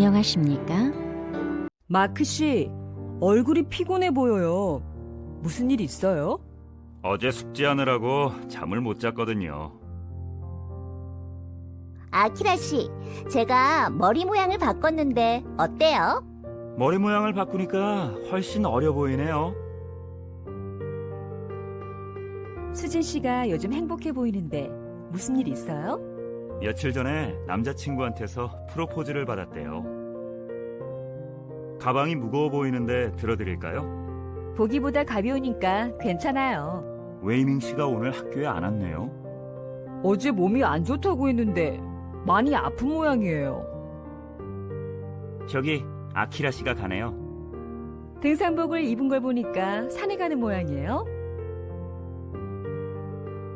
안녕하십니까? 마크 씨, 얼굴이 피곤해 보여요. 무슨 일 있어요? 어제 숙제하느라고 잠을 못 잤거든요. 아키라 씨, 제가 머리 모양을 바꿨는데 어때요? 머리 모양을 바꾸니까 훨씬 어려 보이네요. 수진 씨가 요즘 행복해 보이는데 무슨 일 있어요? 며칠 전에 남자친구한테서 프로포즈를 받았대요. 가방이 무거워 보이는데 들어드릴까요? 보기보다 가벼우니까 괜찮아요. 웨이밍 씨가 오늘 학교에 안 왔네요. 어제 몸이 안 좋다고 했는데 많이 아픈 모양이에요. 저기 아키라 씨가 가네요. 등산복을 입은 걸 보니까 산에 가는 모양이에요.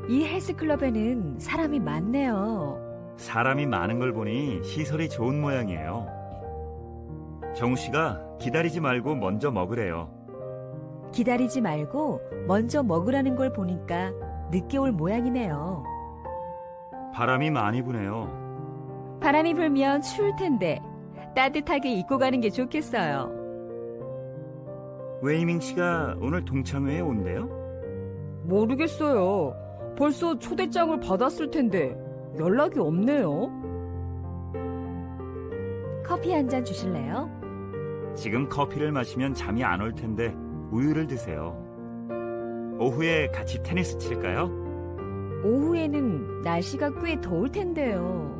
이 헬스클럽에는 사람이 많네요. 사람이 많은 걸 보니 시설이 좋은 모양이에요. 정우 씨가 기다리지 말고 먼저 먹으래요. 기다리지 말고 먼저 먹으라는 걸 보니까 늦게 올 모양이네요. 바람이 많이 부네요. 바람이 불면 추울 텐데 따뜻하게 입고 가는 게 좋겠어요. 웨이밍 씨가 오늘 동창회에 온대요? 모르겠어요. 벌써 초대장을 받았을 텐데 연락이 없네요. 커피 한 잔 주실래요? 지금 커피를 마시면 잠이 안 올 텐데 우유를 드세요. 오후에 같이 테니스 칠까요? 오후에는 날씨가 꽤 더울 텐데요.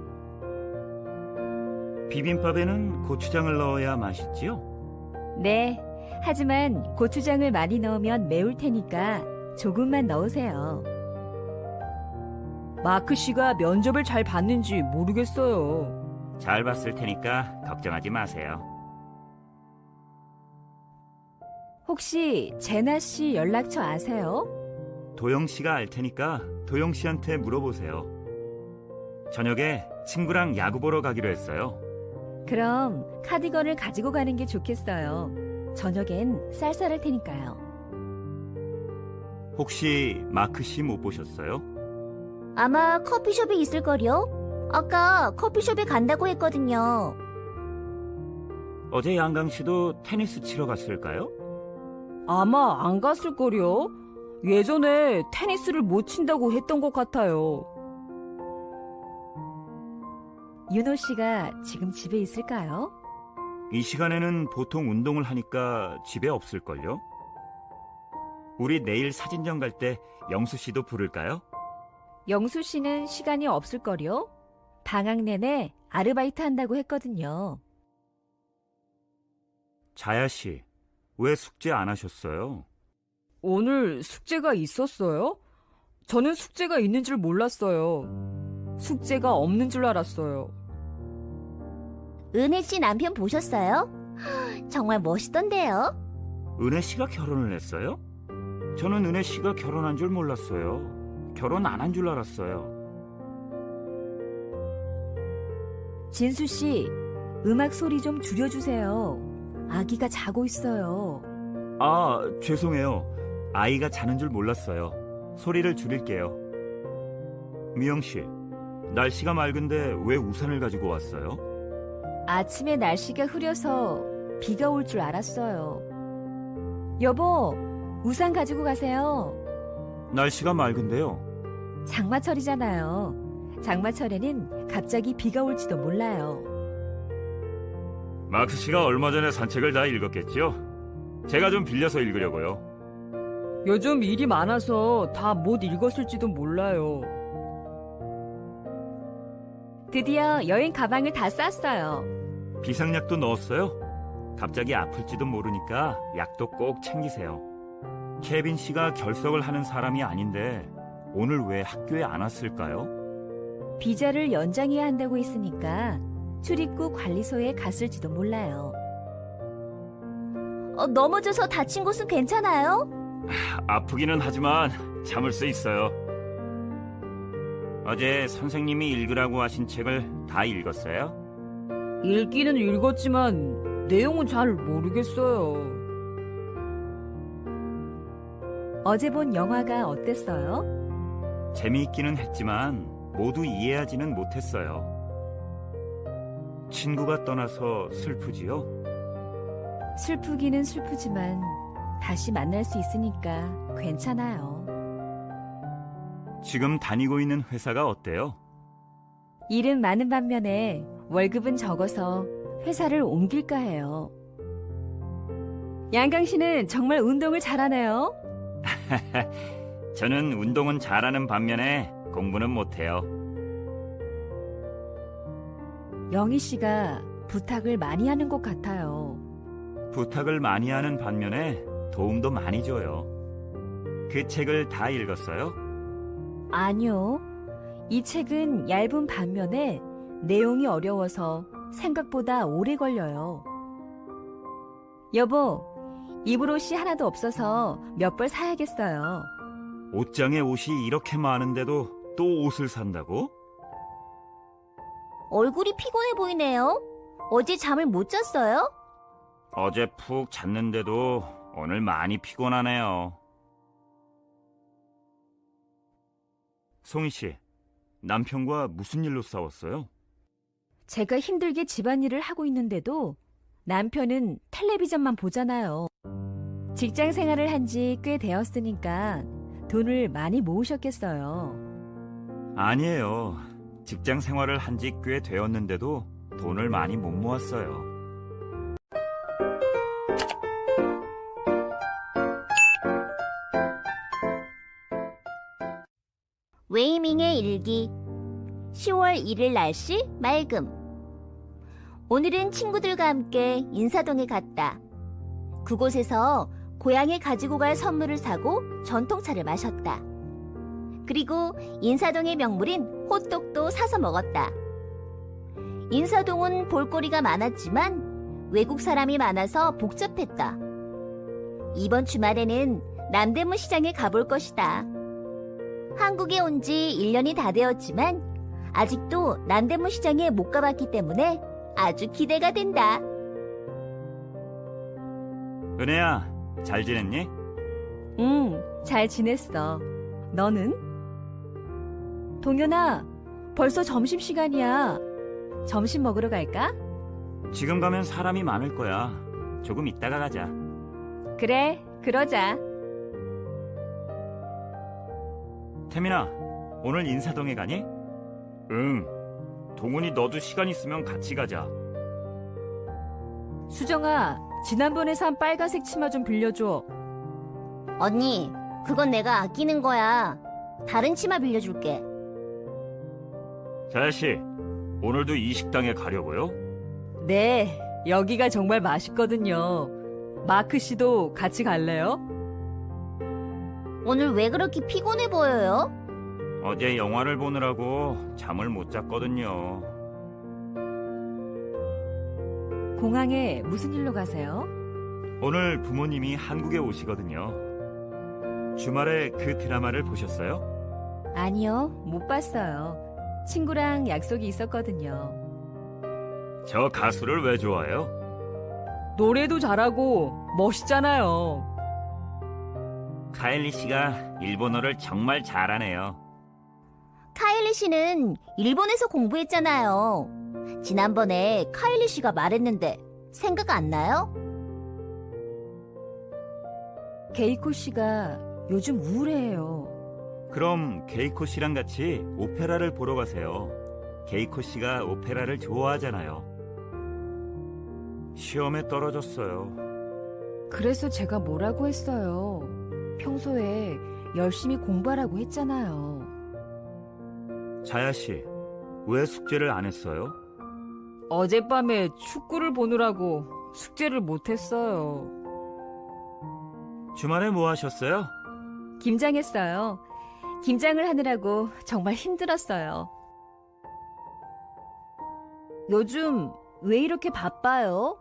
비빔밥에는 고추장을 넣어야 맛있지요? 네, 하지만 고추장을 많이 넣으면 매울 테니까 조금만 넣으세요. 마크 씨가 면접을 잘 봤는지 모르겠어요. 잘 봤을 테니까 걱정하지 마세요. 혹시 제나 씨 연락처 아세요? 도영 씨가 알 테니까 도영 씨한테 물어보세요. 저녁에 친구랑 야구 보러 가기로 했어요. 그럼 카디건을 가지고 가는 게 좋겠어요. 저녁엔 쌀쌀할 테니까요. 혹시 마크 씨 못 보셨어요? 아마 커피숍에 있을걸요? 아까 커피숍에 간다고 했거든요. 어제 양강 씨도 테니스 치러 갔을까요? 아마 안 갔을걸요? 예전에 테니스를 못 친다고 했던 것 같아요. 윤호 씨가 지금 집에 있을까요? 이 시간에는 보통 운동을 하니까 집에 없을걸요? 우리 내일 사진전 갈 때 영수 씨도 부를까요? 영수 씨는 시간이 없을걸요? 방학 내내 아르바이트 한다고 했거든요. 자야 씨, 왜 숙제 안 하셨어요? 오늘 숙제가 있었어요? 저는 숙제가 있는 줄 몰랐어요. 숙제가 없는 줄 알았어요. 은혜 씨 남편 보셨어요? 정말 멋있던데요? 은혜 씨가 결혼을 했어요? 저는 은혜 씨가 결혼한 줄 몰랐어요. 결혼 안 한 줄 알았어요. 진수 씨, 음악 소리 좀 줄여주세요. 아기가 자고 있어요. 아, 죄송해요. 아이가 자는 줄 몰랐어요. 소리를 줄일게요. 미영 씨, 날씨가 맑은데 왜 우산을 가지고 왔어요? 아침에 날씨가 흐려서 비가 올 줄 알았어요. 여보, 우산 가지고 가세요. 날씨가 맑은데요. 장마철이잖아요. 장마철에는 갑자기 비가 올지도 몰라요. 마크 씨가 얼마 전에 산책을 다 읽었겠죠? 제가 좀 빌려서 읽으려고요. 요즘 일이 많아서 다 못 읽었을지도 몰라요. 드디어 여행 가방을 다 쌌어요. 비상약도 넣었어요? 갑자기 아플지도 모르니까 약도 꼭 챙기세요. 케빈 씨가 결석을 하는 사람이 아닌데 오늘 왜 학교에 안 왔을까요? 비자를 연장해야 한다고 했으니까 출입국 관리소에 갔을지도 몰라요. 넘어져서 다친 곳은 괜찮아요? 아프기는 하지만 참을 수 있어요. 어제 선생님이 읽으라고 하신 책을 다 읽었어요? 읽기는 읽었지만 내용은 잘 모르겠어요. 어제 본 영화가 어땠어요? 재미있기는 했지만 모두 이해하지는 못했어요. 친구가 떠나서 슬프지요? 슬프기는 슬프지만 다시 만날 수 있으니까 괜찮아요. 지금 다니고 있는 회사가 어때요? 일은 많은 반면에 월급은 적어서 회사를 옮길까 해요. 양강 씨는 정말 운동을 잘하네요. 저는 운동은 잘하는 반면에 공부는 못해요. 영희 씨가 부탁을 많이 하는 것 같아요. 부탁을 많이 하는 반면에 도움도 많이 줘요. 그 책을 다 읽었어요? 아니요. 이 책은 얇은 반면에 내용이 어려워서 생각보다 오래 걸려요. 여보, 입을 옷이 하나도 없어서 몇 벌 사야겠어요. 옷장에 옷이 이렇게 많은데도 또 옷을 산다고? 얼굴이 피곤해 보이네요. 어제 잠을 못 잤어요? 어제 푹 잤는데도 오늘 많이 피곤하네요. 송희 씨, 남편과 무슨 일로 싸웠어요? 제가 힘들게 집안일을 하고 있는데도 남편은 텔레비전만 보잖아요. 직장 생활을 한 지 꽤 되었으니까 돈을 많이 모으셨겠어요. 아니에요. 직장 생활을 한 지 꽤 되었는데도 돈을 많이 못 모았어요. 웨이밍의 일기 10월 1일 날씨 맑음. 오늘은 친구들과 함께 인사동에 갔다. 그곳에서 고향에 가지고 갈 선물을 사고 전통차를 마셨다. 그리고 인사동의 명물인 호떡도 사서 먹었다. 인사동은 볼거리가 많았지만 외국 사람이 많아서 복잡했다. 이번 주말에는 남대문 시장에 가볼 것이다. 한국에 온 지 1년이 다 되었지만 아직도 남대문 시장에 못 가봤기 때문에 아주 기대가 된다. 은혜야, 잘 지냈니? 잘 지냈어. 너는? 동현아, 벌써 점심시간이야. 점심 먹으러 갈까? 지금 가면 사람이 많을 거야. 조금 있다가 가자. 그래, 그러자. 태민아, 오늘 인사동에 가니? 응. 동훈이 너도 시간 있으면 같이 가자. 수정아, 지난번에 산 빨간색 치마 좀 빌려줘. 언니, 그건 내가 아끼는 거야. 다른 치마 빌려줄게. 자야씨, 오늘도 이 식당에 가려고요? 네, 여기가 정말 맛있거든요. 마크 씨도 같이 갈래요? 오늘 왜 그렇게 피곤해 보여요? 어제 영화를 보느라고 잠을 못 잤거든요. 공항에 무슨 일로 가세요? 오늘 부모님이 한국에 오시거든요. 주말에 그 드라마를 보셨어요? 아니요, 못 봤어요. 친구랑 약속이 있었거든요. 저 가수를 왜 좋아해요? 노래도 잘하고 멋있잖아요. 카일리 씨가 일본어를 정말 잘하네요. 카일리 씨는 일본에서 공부했잖아요. 지난번에 카일리 씨가 말했는데 생각 안 나요? 게이코 씨가 요즘 우울해해요. 그럼 게이코 씨랑 같이 오페라를 보러 가세요. 게이코 씨가 오페라를 좋아하잖아요. 시험에 떨어졌어요. 그래서 제가 뭐라고 했어요. 평소에 열심히 공부하라고 했잖아요. 자야 씨, 왜 숙제를 안 했어요? 어젯밤에 축구를 보느라고 숙제를 못했어요. 주말에 뭐 하셨어요? 김장했어요. 김장을 하느라고 정말 힘들었어요. 요즘 왜 이렇게 바빠요?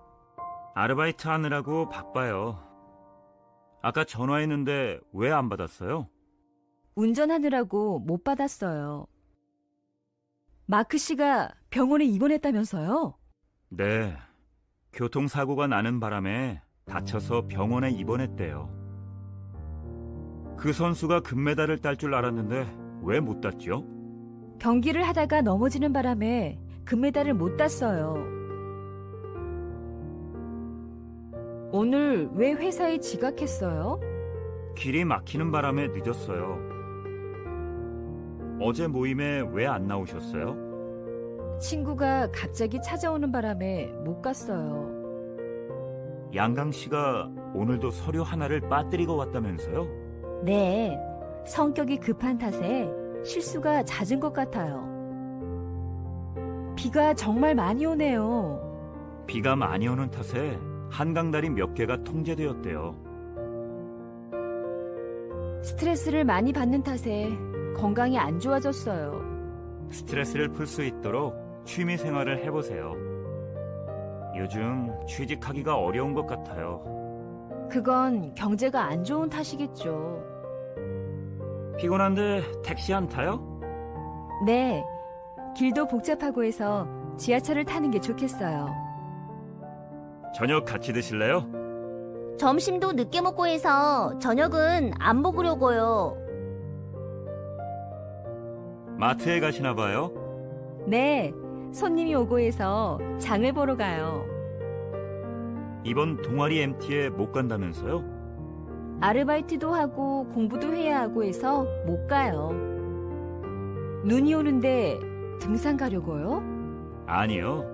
아르바이트 하느라고 바빠요. 아까 전화했는데 왜 안 받았어요? 운전하느라고 못 받았어요. 마크 씨가 병원에 입원했다면서요? 네, 교통사고가 나는 바람에 다쳐서 병원에 입원했대요. 그 선수가 금메달을 딸 줄 알았는데 왜 못 땄죠? 경기를 하다가 넘어지는 바람에 금메달을 못 땄어요. 오늘 왜 회사에 지각했어요? 길이 막히는 바람에 늦었어요. 어제 모임에 왜 안 나오셨어요? 친구가 갑자기 찾아오는 바람에 못 갔어요. 양강 씨가 오늘도 서류 하나를 빠뜨리고 왔다면서요? 네, 성격이 급한 탓에 실수가 잦은 것 같아요. 비가 정말 많이 오네요. 비가 많이 오는 탓에 한강다리 몇 개가 통제되었대요. 스트레스를 많이 받는 탓에 건강이 안 좋아졌어요. 스트레스를 풀 수 있도록 취미 생활을 해보세요. 요즘 취직하기가 어려운 것 같아요. 그건 경제가 안 좋은 탓이겠죠. 피곤한데 택시 안 타요? 네, 길도 복잡하고 해서 지하철을 타는 게 좋겠어요. 저녁 같이 드실래요? 점심도 늦게 먹고 해서 저녁은 안 먹으려고요. 마트에 가시나 봐요? 네, 손님이 오고 해서 장을 보러 가요. 이번 동아리 MT에 못 간다면서요? 아르바이트도 하고 공부도 해야 하고 해서 못 가요. 눈이 오는데 등산 가려고요? 아니요.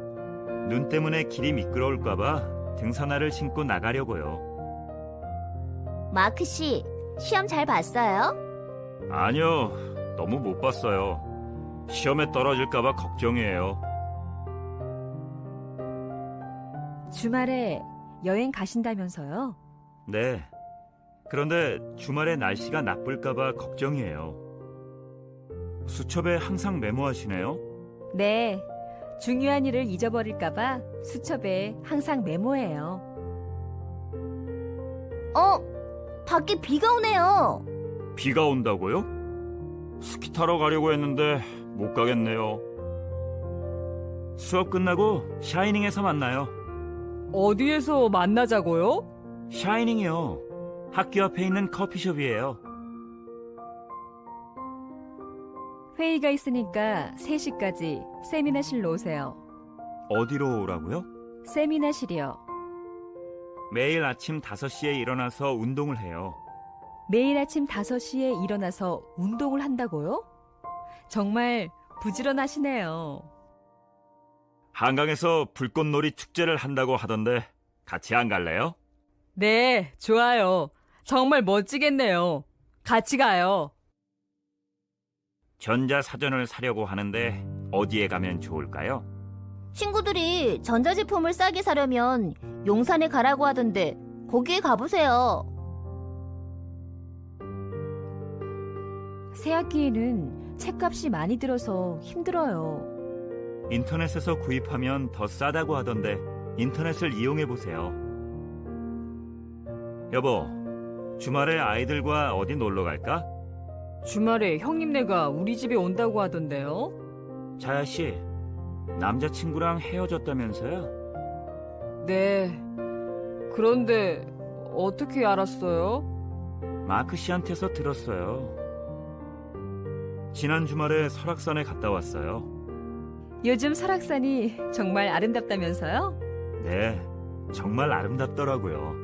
눈 때문에 길이 미끄러울까봐 등산화를 신고 나가려고요. 마크 씨, 시험 잘 봤어요? 아니요. 너무 못 봤어요. 시험에 떨어질까봐 걱정이에요. 주말에 여행 가신다면서요? 네. 그런데 주말에 날씨가 나쁠까봐 걱정이에요. 수첩에 항상 메모하시네요? 네, 중요한 일을 잊어버릴까봐 수첩에 항상 메모해요. 밖에 비가 오네요. 비가 온다고요? 스키 타러 가려고 했는데 못 가겠네요. 수업 끝나고 샤이닝에서 만나요. 어디에서 만나자고요? 샤이닝이요. 학교 앞에 있는 커피숍이에요. 회의가 있으니까 3시까지 세미나실로 오세요. 어디로 오라고요? 세미나실이요. 매일 아침 5시에 일어나서 운동을 해요. 매일 아침 5시에 일어나서 운동을 한다고요? 정말 부지런하시네요. 한강에서 불꽃놀이 축제를 한다고 하던데 같이 안 갈래요? 네, 좋아요. 정말 멋지겠네요. 같이 가요. 전자사전을 사려고 하는데 어디에 가면 좋을까요? 친구들이 전자제품을 싸게 사려면 용산에 가라고 하던데 거기에 가보세요. 새학기에는 책값이 많이 들어서 힘들어요. 인터넷에서 구입하면 더 싸다고 하던데 인터넷을 이용해보세요. 여보, 주말에 아이들과 어디 놀러 갈까? 주말에 형님네가 우리 집에 온다고 하던데요? 자야씨, 남자친구랑 헤어졌다면서요? 네. 그런데 어떻게 알았어요? 마크 씨한테서 들었어요. 지난 주말에 설악산에 갔다 왔어요. 요즘 설악산이 정말 아름답다면서요? 네, 정말 아름답더라고요.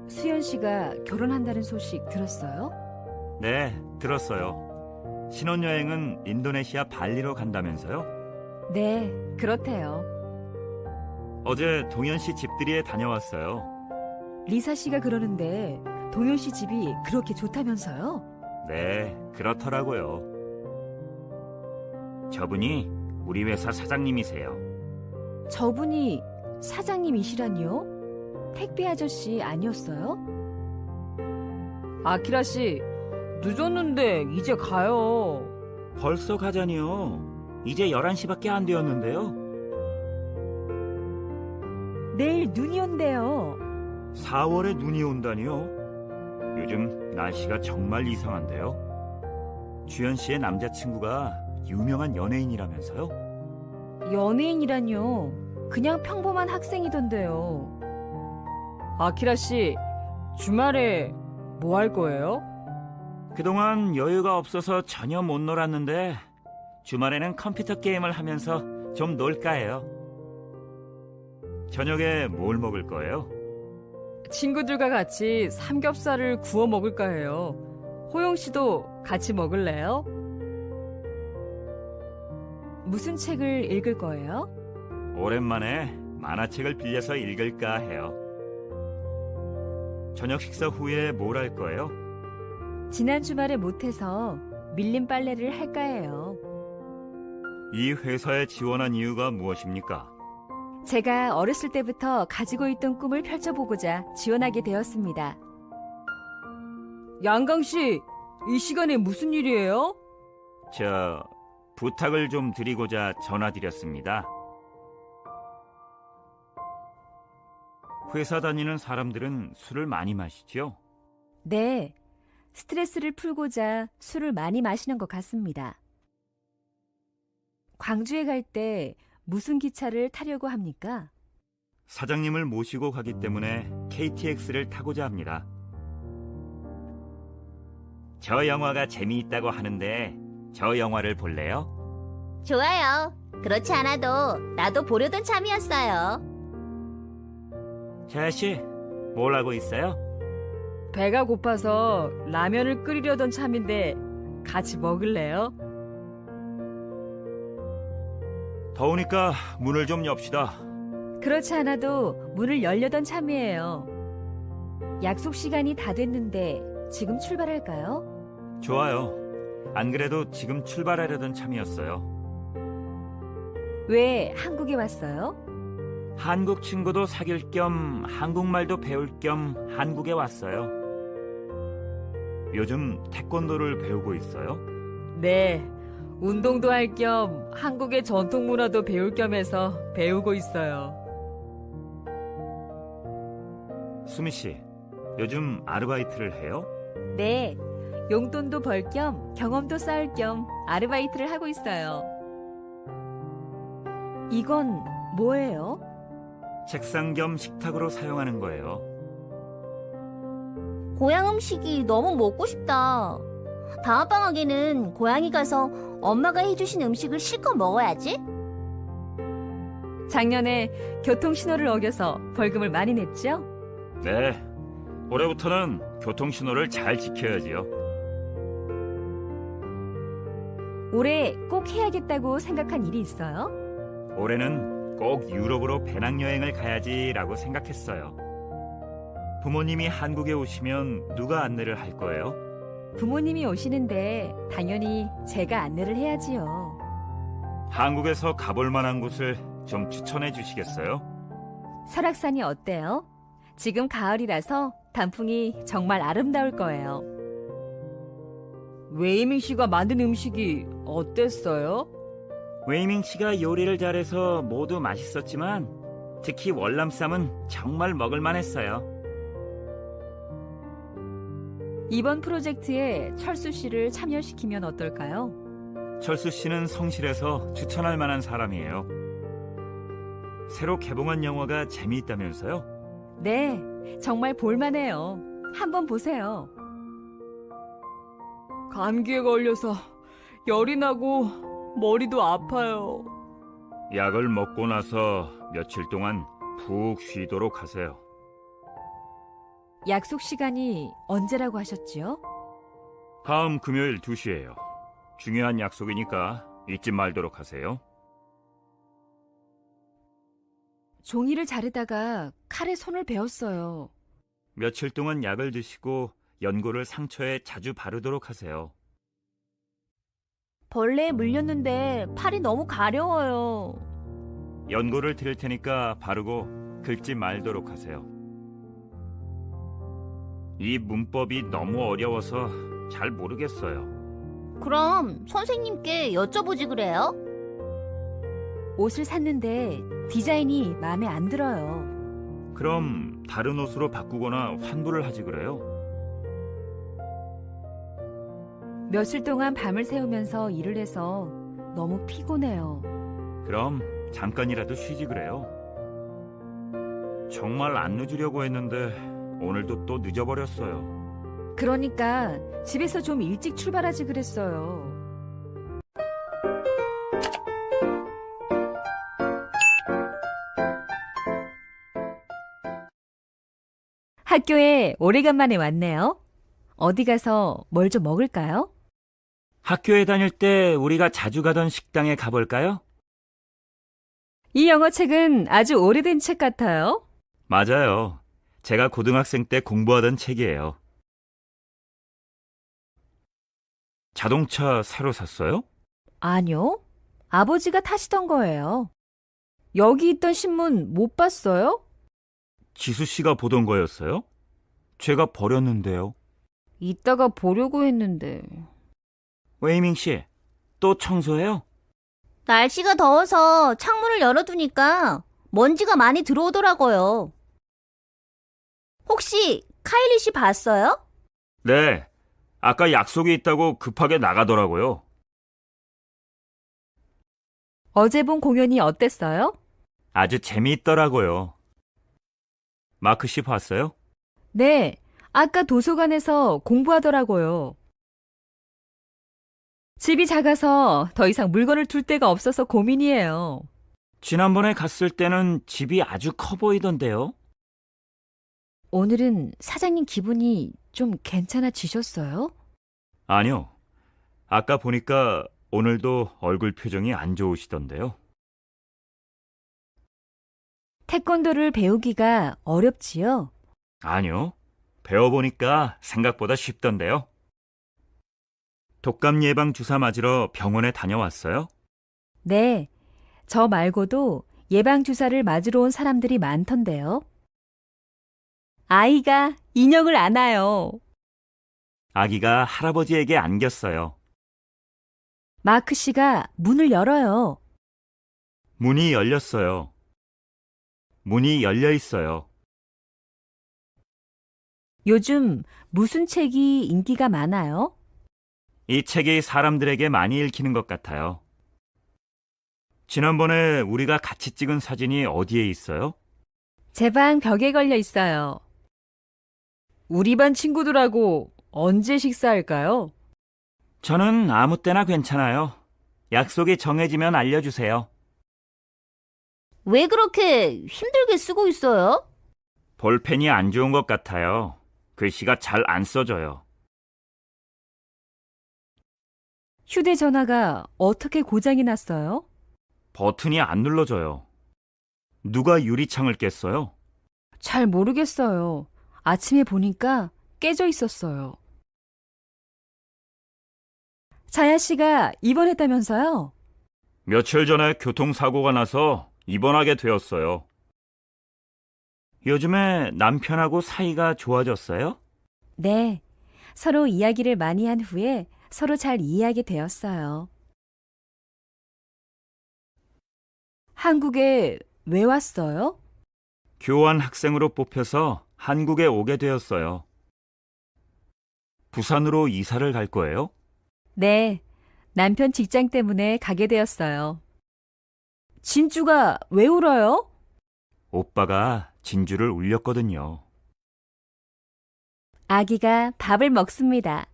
수연 씨가 결혼한다는 소식 들었어요? 네, 들었어요. 신혼여행은 인도네시아 발리로 간다면서요? 네, 그렇대요. 어제 동현 씨 집들이에 다녀왔어요. 리사 씨가 그러는데 동현 씨 집이 그렇게 좋다면서요? 네, 그렇더라고요. 저분이 우리 회사 사장님이세요. 저분이 사장님이시라니요? 택배 아저씨 아니었어요? 아키라 씨, 늦었는데 이제 가요. 벌써 가자니요. 이제 11시밖에 안 되었는데요. 내일 눈이 온대요. 4월에 눈이 온다니요. 요즘 날씨가 정말 이상한데요. 주연 씨의 남자친구가 유명한 연예인이라면서요? 연예인이라뇨. 그냥 평범한 학생이던데요. 아키라 씨, 주말에 뭐 할 거예요? 그동안 여유가 없어서 전혀 못 놀았는데 주말에는 컴퓨터 게임을 하면서 좀 놀까 해요. 저녁에 뭘 먹을 거예요? 친구들과 같이 삼겹살을 구워 먹을까 해요. 호영 씨도 같이 먹을래요? 무슨 책을 읽을 거예요? 오랜만에 만화책을 빌려서 읽을까 해요. 저녁 식사 후에 뭘 할 거예요? 지난 주말에 못해서 밀린 빨래를 할까 해요. 이 회사에 지원한 이유가 무엇입니까? 제가 어렸을 때부터 가지고 있던 꿈을 펼쳐보고자 지원하게 되었습니다. 양강 씨, 이 시간에 무슨 일이에요? 부탁을 좀 드리고자 전화드렸습니다. 회사 다니는 사람들은 술을 많이 마시죠? 네, 스트레스를 풀고자 술을 많이 마시는 것 같습니다. 광주에 갈 때 무슨 기차를 타려고 합니까? 사장님을 모시고 가기 때문에 KTX를 타고자 합니다. 저 영화가 재미있다고 하는데 저 영화를 볼래요? 좋아요. 그렇지 않아도 나도 보려던 참이었어요. 자씨, 뭘 하고 있어요? 배가 고파서 라면을 끓이려던 참인데 같이 먹을래요? 더우니까 문을 좀 엽시다. 그렇지 않아도 문을 열려던 참이에요. 약속 시간이 다 됐는데 지금 출발할까요? 좋아요. 안 그래도 지금 출발하려던 참이었어요. 왜 한국에 왔어요? 한국 친구도 사귈 겸 한국말도 배울 겸 한국에 왔어요. 요즘 태권도를 배우고 있어요? 네, 운동도 할 겸 한국의 전통 문화도 배울 겸 해서 배우고 있어요. 수미 씨, 요즘 아르바이트를 해요? 네, 용돈도 벌 겸 경험도 쌓을 겸 아르바이트를 하고 있어요. 이건 뭐예요? 책상 겸 식탁으로 사용하는 거예요. 고향 음식이 너무 먹고 싶다. 다음 방학에는 고향에 가서 엄마가 해주신 음식을 실컷 먹어야지. 작년에 교통신호를 어겨서 벌금을 많이 냈죠? 네, 올해부터는 교통신호를 잘 지켜야지요. 올해 꼭 해야겠다고 생각한 일이 있어요? 올해는 꼭 유럽으로 배낭여행을 가야지라고 생각했어요. 부모님이 한국에 오시면 누가 안내를 할 거예요? 부모님이 오시는데 당연히 제가 안내를 해야지요. 한국에서 가볼 만한 곳을 좀 추천해 주시겠어요? 설악산이 어때요? 지금 가을이라서 단풍이 정말 아름다울 거예요. 웨이밍 씨가 만든 음식이 어땠어요? 웨이밍 씨가 요리를 잘해서 모두 맛있었지만 특히 월남쌈은 정말 먹을만했어요. 이번 프로젝트에 철수 씨를 참여시키면 어떨까요? 철수 씨는 성실해서 추천할 만한 사람이에요. 새로 개봉한 영화가 재미있다면서요? 네, 정말 볼만해요. 한번 보세요. 감기에 걸려서 열이 나고 머리도 아파요. 약을 먹고 나서 며칠 동안 푹 쉬도록 하세요. 약속 시간이 언제라고 하셨지요? 다음 금요일 2시예요. 중요한 약속이니까 잊지 말도록 하세요. 종이를 자르다가 칼에 손을 베었어요. 며칠 동안 약을 드시고 연고를 상처에 자주 바르도록 하세요. 벌레에 물렸는데 팔이 너무 가려워요. 연고를 드릴 테니까 바르고 긁지 말도록 하세요. 이 문법이 너무 어려워서 잘 모르겠어요. 그럼 선생님께 여쭤보지 그래요? 옷을 샀는데 디자인이 마음에 안 들어요. 그럼 다른 옷으로 바꾸거나 환불을 하지 그래요? 며칠 동안 밤을 새우면서 일을 해서 너무 피곤해요. 그럼 잠깐이라도 쉬지 그래요? 정말 안 늦으려고 했는데 오늘도 또 늦어버렸어요. 그러니까 집에서 좀 일찍 출발하지 그랬어요. 학교에 오래간만에 왔네요. 어디 가서 뭘 좀 먹을까요? 학교에 다닐 때 우리가 자주 가던 식당에 가볼까요? 이 영어 책은 아주 오래된 책 같아요. 맞아요. 제가 고등학생 때 공부하던 책이에요. 자동차 새로 샀어요? 아니요. 아버지가 타시던 거예요. 여기 있던 신문 못 봤어요? 지수 씨가 보던 거였어요? 제가 버렸는데요. 이따가 보려고 했는데. 웨이밍 씨, 또 청소해요? 날씨가 더워서 창문을 열어두니까 먼지가 많이 들어오더라고요. 혹시 카일리 씨 봤어요? 네. 아까 약속이 있다고 급하게 나가더라고요. 어제 본 공연이 어땠어요? 아주 재미있더라고요. 마크 씨 봤어요? 네, 아까 도서관에서 공부하더라고요. 집이 작아서 더 이상 물건을 둘 데가 없어서 고민이에요. 지난번에 갔을 때는 집이 아주 커 보이던데요. 오늘은 사장님 기분이 좀 괜찮아지셨어요? 아니요. 아까 보니까 오늘도 얼굴 표정이 안 좋으시던데요. 태권도를 배우기가 어렵지요? 아니요. 배워보니까 생각보다 쉽던데요. 독감 예방 주사 맞으러 병원에 다녀왔어요? 네, 저 말고도 예방주사를 맞으러 온 사람들이 많던데요. 아이가 인형을 안아요. 아기가 할아버지에게 안겼어요. 마크 씨가 문을 열어요. 문이 열렸어요. 문이 열려 있어요. 요즘 무슨 책이 인기가 많아요? 이 책이 사람들에게 많이 읽히는 것 같아요. 지난번에 우리가 같이 찍은 사진이 어디에 있어요? 제 방 벽에 걸려 있어요. 우리 반 친구들하고 언제 식사할까요? 저는 아무 때나 괜찮아요. 약속이 정해지면 알려주세요. 왜 그렇게 힘들게 쓰고 있어요? 볼펜이 안 좋은 것 같아요. 글씨가 잘 안 써져요. 휴대전화가 어떻게 고장이 났어요? 버튼이 안 눌러져요. 누가 유리창을 깼어요? 잘 모르겠어요. 아침에 보니까 깨져 있었어요. 자야 씨가 입원했다면서요? 며칠 전에 교통사고가 나서 입원하게 되었어요. 요즘에 남편하고 사이가 좋아졌어요? 네, 서로 이야기를 많이 한 후에 서로 잘 이해하게 되었어요. 한국에 왜 왔어요? 교환 학생으로 뽑혀서 한국에 오게 되었어요. 부산으로 이사를 갈 거예요? 네, 남편 직장 때문에 가게 되었어요. 진주가 왜 울어요? 오빠가 진주를 울렸거든요. 아기가 밥을 먹습니다.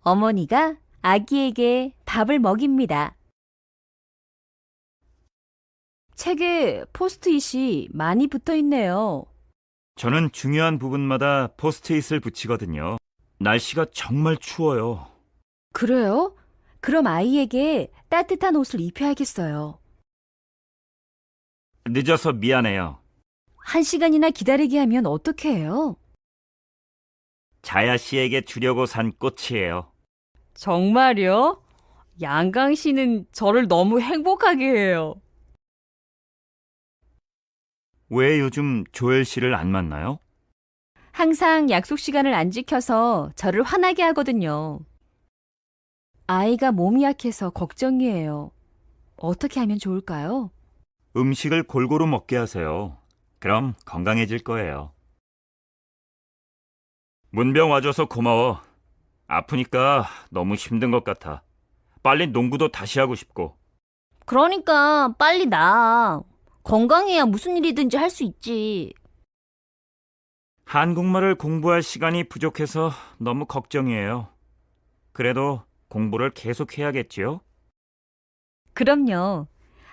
어머니가 아기에게 밥을 먹입니다. 책에 포스트잇이 많이 붙어 있네요. 저는 중요한 부분마다 포스트잇을 붙이거든요. 날씨가 정말 추워요. 그래요? 그럼 아이에게 따뜻한 옷을 입혀야겠어요. 늦어서 미안해요. 1시간이나 기다리게 하면 어떻게 해요? 자야 씨에게 주려고 산 꽃이에요. 정말요? 양강 씨는 저를 너무 행복하게 해요. 왜 요즘 조엘 씨를 안 만나요? 항상 약속 시간을 안 지켜서 저를 화나게 하거든요. 아이가 몸이 약해서 걱정이에요. 어떻게 하면 좋을까요? 음식을 골고루 먹게 하세요. 그럼 건강해질 거예요. 문병 와줘서 고마워. 아프니까 너무 힘든 것 같아. 빨리 농구도 다시 하고 싶고. 그러니까 빨리 나아. 건강해야 무슨 일이든지 할 수 있지. 한국말을 공부할 시간이 부족해서 너무 걱정이에요. 그래도 공부를 계속해야겠지요? 그럼요.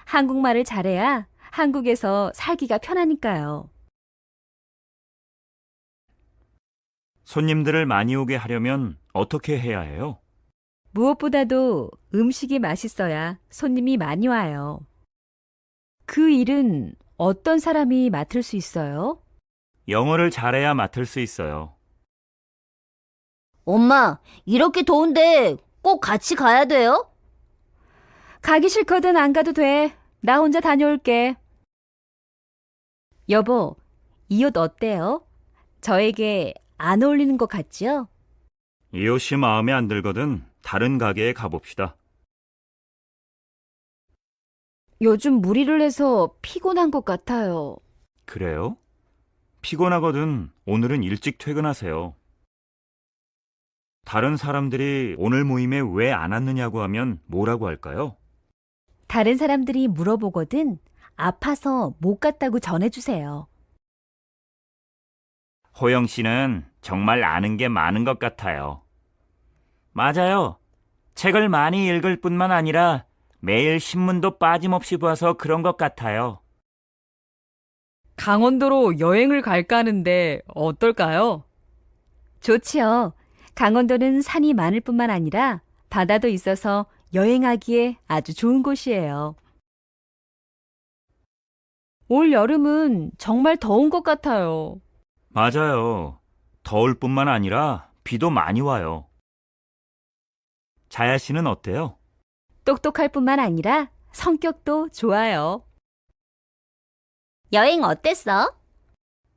한국말을 잘해야 한국에서 살기가 편하니까요. 손님들을 많이 오게 하려면 어떻게 해야 해요? 무엇보다도 음식이 맛있어야 손님이 많이 와요. 그 일은 어떤 사람이 맡을 수 있어요? 영어를 잘해야 맡을 수 있어요. 엄마, 이렇게 더운데 꼭 같이 가야 돼요? 가기 싫거든 안 가도 돼. 나 혼자 다녀올게. 여보, 이 옷 어때요? 저에게 안 어울리는 것 같지요? 이 옷이 마음에 안 들거든 다른 가게에 가봅시다. 요즘 무리를 해서 피곤한 것 같아요. 그래요? 피곤하거든 오늘은 일찍 퇴근하세요. 다른 사람들이 오늘 모임에 왜 안 왔느냐고 하면 뭐라고 할까요? 다른 사람들이 물어보거든 아파서 못 갔다고 전해주세요. 호영 씨는 정말 아는 게 많은 것 같아요. 맞아요. 책을 많이 읽을 뿐만 아니라 매일 신문도 빠짐없이 봐서 그런 것 같아요. 강원도로 여행을 갈까 하는데 어떨까요? 좋지요. 강원도는 산이 많을 뿐만 아니라 바다도 있어서 여행하기에 아주 좋은 곳이에요. 올 여름은 정말 더운 것 같아요. 맞아요. 더울 뿐만 아니라 비도 많이 와요. 자야 씨는 어때요? 똑똑할 뿐만 아니라 성격도 좋아요. 여행 어땠어?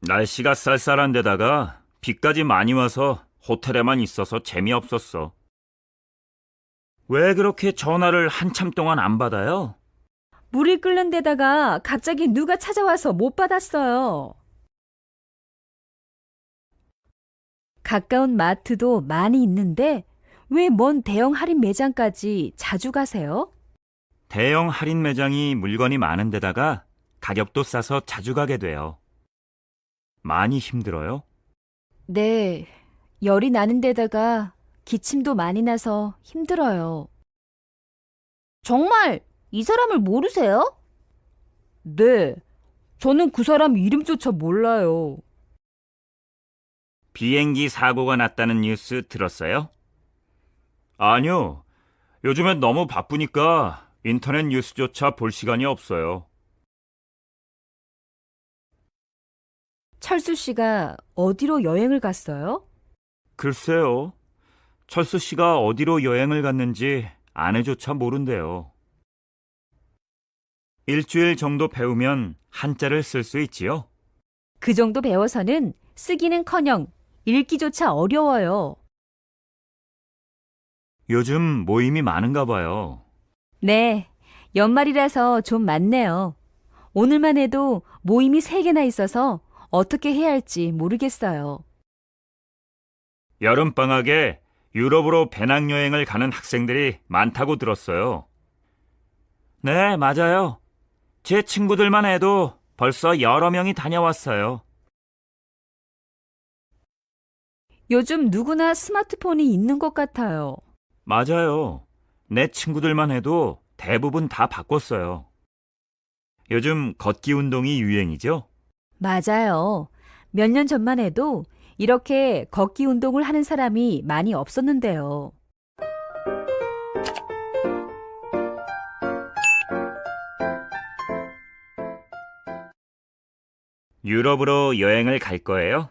날씨가 쌀쌀한 데다가 비까지 많이 와서 호텔에만 있어서 재미없었어. 왜 그렇게 전화를 한참 동안 안 받아요? 물이 끓는 데다가 갑자기 누가 찾아와서 못 받았어요. 가까운 마트도 많이 있는데 왜 먼 대형 할인 매장까지 자주 가세요? 대형 할인 매장이 물건이 많은 데다가 가격도 싸서 자주 가게 돼요. 많이 힘들어요? 네, 열이 나는 데다가 기침도 많이 나서 힘들어요. 정말 이 사람을 모르세요? 네, 저는 그 사람 이름조차 몰라요. 비행기 사고가 났다는 뉴스 들었어요? 아니요. 요즘엔 너무 바쁘니까 인터넷 뉴스조차 볼 시간이 없어요. 철수 씨가 어디로 여행을 갔어요? 글쎄요. 철수 씨가 어디로 여행을 갔는지 아내조차 모른대요. 일주일 정도 배우면 한자를 쓸 수 있지요? 그 정도 배워서는 쓰기는커녕 읽기조차 어려워요. 요즘 모임이 많은가 봐요. 네, 연말이라서 좀 많네요. 오늘만 해도 모임이 3개나 있어서 어떻게 해야 할지 모르겠어요. 여름방학에 유럽으로 배낭여행을 가는 학생들이 많다고 들었어요. 네, 맞아요. 제 친구들만 해도 벌써 여러 명이 다녀왔어요. 요즘 누구나 스마트폰이 있는 것 같아요. 맞아요. 내 친구들만 해도 대부분 다 바꿨어요. 요즘 걷기 운동이 유행이죠? 맞아요. 몇 년 전만 해도 이렇게 걷기 운동을 하는 사람이 많이 없었는데요. 유럽으로 여행을 갈 거예요?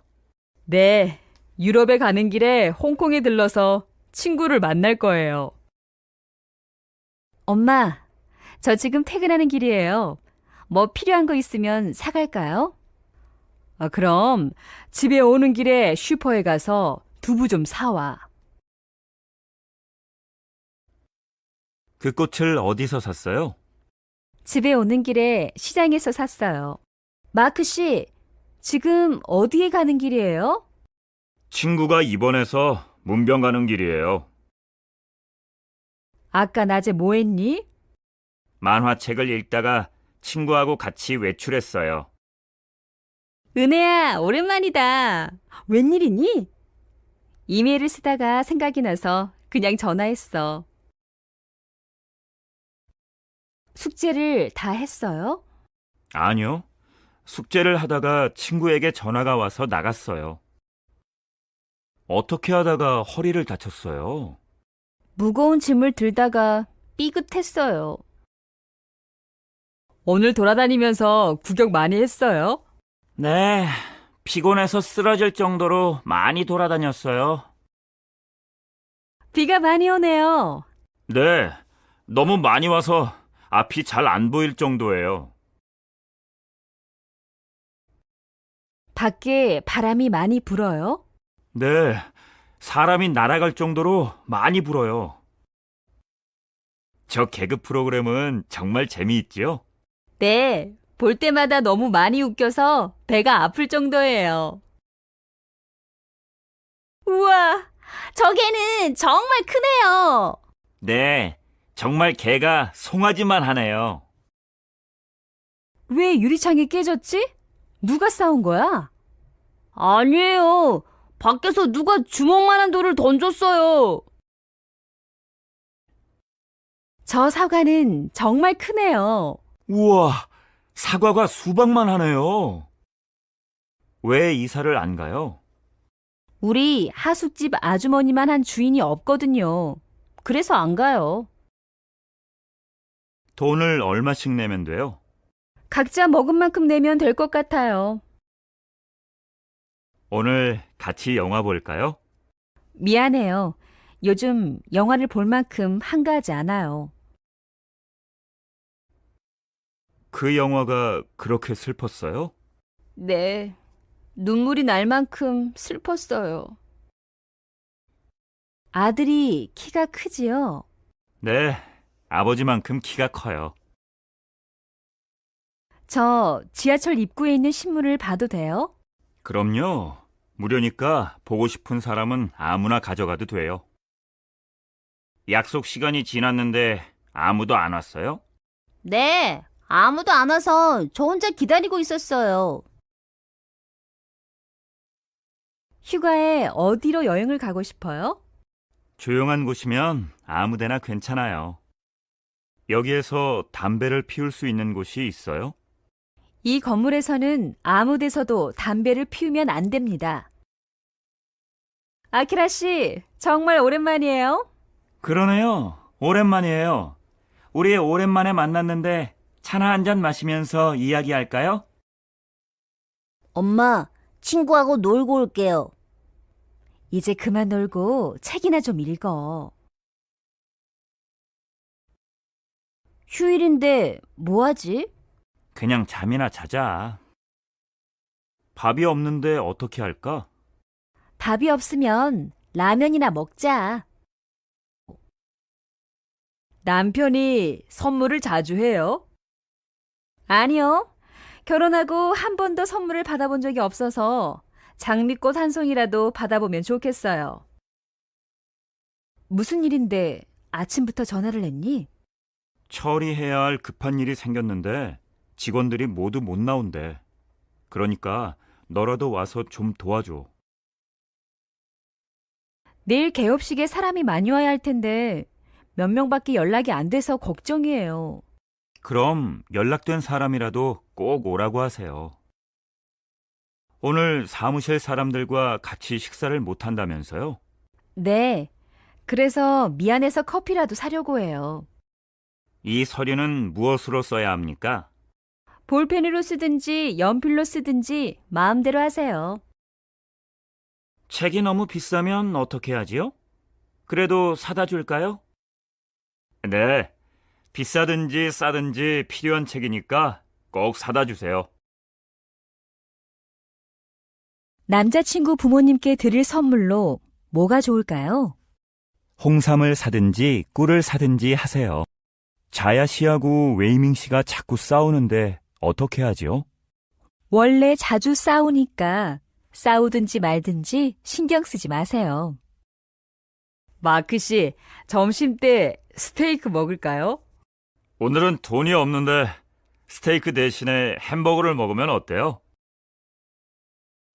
네, 유럽에 가는 길에 홍콩에 들러서 친구를 만날 거예요. 엄마, 저 지금 퇴근하는 길이에요. 뭐 필요한 거 있으면 사갈까요? 그럼 집에 오는 길에 슈퍼에 가서 두부 좀 사와. 그 꽃을 어디서 샀어요? 집에 오는 길에 시장에서 샀어요. 마크 씨, 지금 어디에 가는 길이에요? 친구가 입원해서 문병 가는 길이에요. 아까 낮에 뭐 했니? 만화책을 읽다가 친구하고 같이 외출했어요. 은혜야, 오랜만이다. 웬일이니? 이메일을 쓰다가 생각이 나서 그냥 전화했어. 숙제를 다 했어요? 아니요. 숙제를 하다가 친구에게 전화가 와서 나갔어요. 어떻게 하다가 허리를 다쳤어요? 무거운 짐을 들다가 삐끗했어요. 오늘 돌아다니면서 구경 많이 했어요? 네, 피곤해서 쓰러질 정도로 많이 돌아다녔어요. 비가 많이 오네요. 네, 너무 많이 와서 앞이 잘 안 보일 정도예요. 밖에 바람이 많이 불어요? 네, 사람이 날아갈 정도로 많이 불어요. 저 개그 프로그램은 정말 재미있지요? 네, 볼 때마다 너무 많이 웃겨서 배가 아플 정도예요. 우와, 저 개는 정말 크네요. 네, 정말 개가 송아지만 하네요. 왜 유리창이 깨졌지? 누가 싸운 거야? 아니에요. 밖에서 누가 주먹만한 돌을 던졌어요. 저 사과는 정말 크네요. 우와, 사과가 수박만 하네요. 왜 이사를 안 가요? 우리 하숙집 아주머니만 한 주인이 없거든요. 그래서 안 가요. 돈을 얼마씩 내면 돼요? 각자 먹은 만큼 내면 될 것 같아요. 오늘 같이 영화 볼까요? 미안해요. 요즘 영화를 볼 만큼 한가하지 않아요. 그 영화가 그렇게 슬펐어요? 네, 눈물이 날 만큼 슬펐어요. 아들이 키가 크지요? 네, 아버지만큼 키가 커요. 저 지하철 입구에 있는 신문을 봐도 돼요? 그럼요. 무료니까 보고 싶은 사람은 아무나 가져가도 돼요. 약속 시간이 지났는데 아무도 안 왔어요? 네, 아무도 안 와서 저 혼자 기다리고 있었어요. 휴가에 어디로 여행을 가고 싶어요? 조용한 곳이면 아무 데나 괜찮아요. 여기에서 담배를 피울 수 있는 곳이 있어요? 이 건물에서는 아무 데서도 담배를 피우면 안 됩니다. 아키라 씨, 정말 오랜만이에요. 그러네요. 오랜만이에요. 우리 오랜만에 만났는데 차나 한 잔 마시면서 이야기할까요? 엄마, 친구하고 놀고 올게요. 이제 그만 놀고 책이나 좀 읽어. 휴일인데 뭐 하지? 그냥 잠이나 자자. 밥이 없는데 어떻게 할까? 밥이 없으면 라면이나 먹자. 남편이 선물을 자주 해요? 아니요. 결혼하고 한 번도 선물을 받아본 적이 없어서 장미꽃 한 송이라도 받아보면 좋겠어요. 무슨 일인데 아침부터 전화를 했니? 처리해야 할 급한 일이 생겼는데 직원들이 모두 못 나온대. 그러니까 너라도 와서 좀 도와줘. 내일 개업식에 사람이 많이 와야 할 텐데 몇 명밖에 연락이 안 돼서 걱정이에요. 그럼 연락된 사람이라도 꼭 오라고 하세요. 오늘 사무실 사람들과 같이 식사를 못 한다면서요? 네. 그래서 미안해서 커피라도 사려고 해요. 이 서류는 무엇으로 써야 합니까? 볼펜으로 쓰든지 연필로 쓰든지 마음대로 하세요. 책이 너무 비싸면 어떻게 하지요? 그래도 사다 줄까요? 네, 비싸든지 싸든지 필요한 책이니까 꼭 사다 주세요. 남자친구 부모님께 드릴 선물로 뭐가 좋을까요? 홍삼을 사든지 꿀을 사든지 하세요. 자야 씨하고 웨이밍 씨가 자꾸 싸우는데 어떻게 하지요? 원래 자주 싸우니까 싸우든지 말든지 신경 쓰지 마세요. 마크 씨, 점심 때 스테이크 먹을까요? 오늘은 돈이 없는데 스테이크 대신에 햄버거를 먹으면 어때요?